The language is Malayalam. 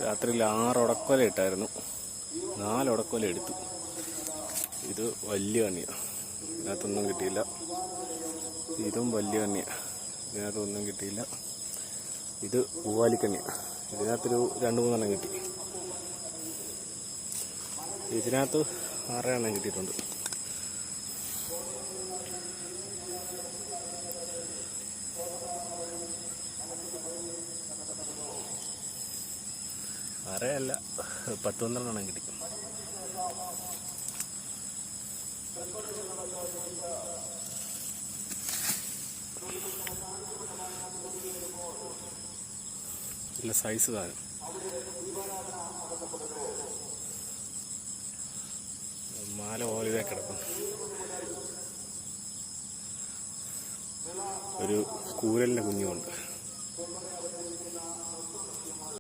രാത്രിയിൽ 6 ഉടക്കൊല ഇട്ടായിരുന്നു. 4 ഉടക്കൊല എടുത്തു. ഇത് വലിയ കണ്ണിയാണ്, ഇതിനകത്തൊന്നും കിട്ടിയില്ല. ഇതും വലിയ കണ്ണിയാണ്, ഇതിനകത്തൊന്നും കിട്ടിയില്ല. ഇത് പൂവാലിക്കണ്ണിയാണ്, ഇതിനകത്തൊരു 2-3 കിട്ടി. ഇതിനകത്ത് 6 കിട്ടിയിട്ടുണ്ട്. അല്ല 10-12 കിട്ടി. നല്ല സൈസ് സാധനം. മാല പോലെ കിടക്കും. ഒരു കൂരലിൻ്റെ കുഞ്ഞുമുണ്ട്.